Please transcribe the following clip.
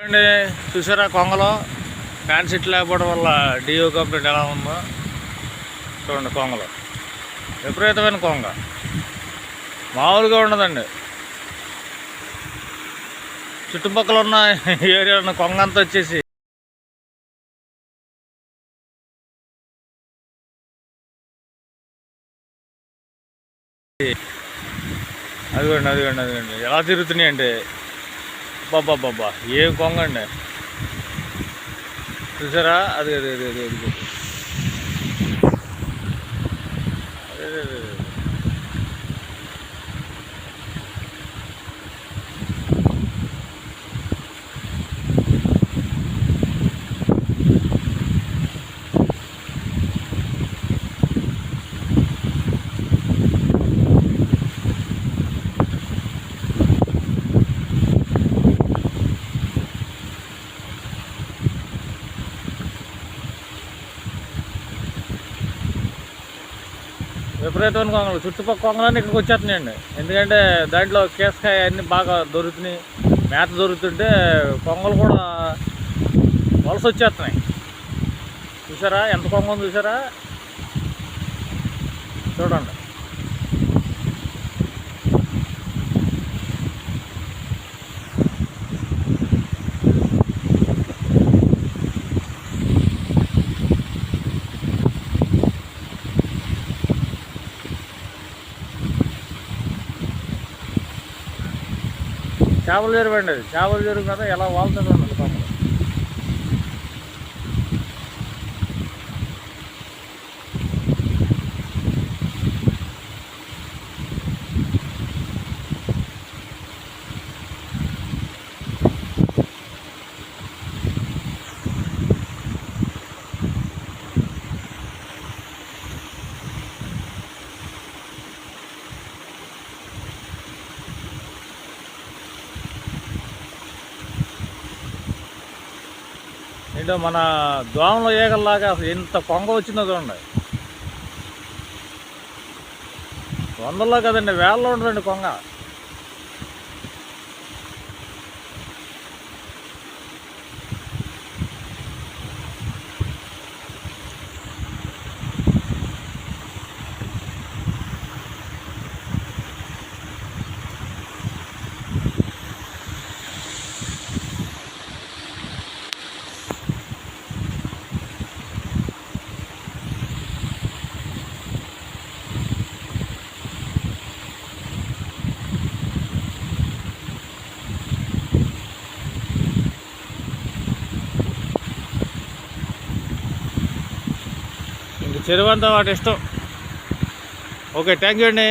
అండి చూసారా కొంగలో fan set లేకపోవడం వల్ల డియో కంప్లీట్ ఎలా ఉందో చూడండి. కొంగలో విపరీతమైన కొంగ మామూలుగా ఉండదండి. చుట్టుపక్కల ఉన్న ఏరియా ఉన్న కొంగ అంతా వచ్చేసి అదిగోండి ఎలా తిరుగుతున్నాయి అంటే బాబా ఏం కొంగ అండి చూసారా. అది అదే అదే అదే అదే విపరీతమైన కొంగలు చుట్టుపక్కల కొంగలన్నీ ఇక్కడికి వచ్చేస్తున్నాయండి. ఎందుకంటే దాంట్లో కేసకాయ అన్నీ బాగా దొరుకుతున్నాయి, మేత దొరుకుతుంటే కొంగలు కూడా వలస వచ్చేస్తున్నాయి. చూసారా ఎంత కొంగ ఉంది చూసారా, చూడండి. చేపల చెరువు అండి అది. చేపల చెరువు కదా ఎలా వాళ్తుంది అన్నది కొంగలు. ఏంటో మన దోమలో ఏగల్లాగా అసలు ఎంత కొంగ వచ్చిందో చూడండి. వందల్లో కదండి, వేలలో ఉండదండి కొంగ. చెరువు అంతా వాటి ఇష్టం. ఓకే, థ్యాంక్ యూ అండి.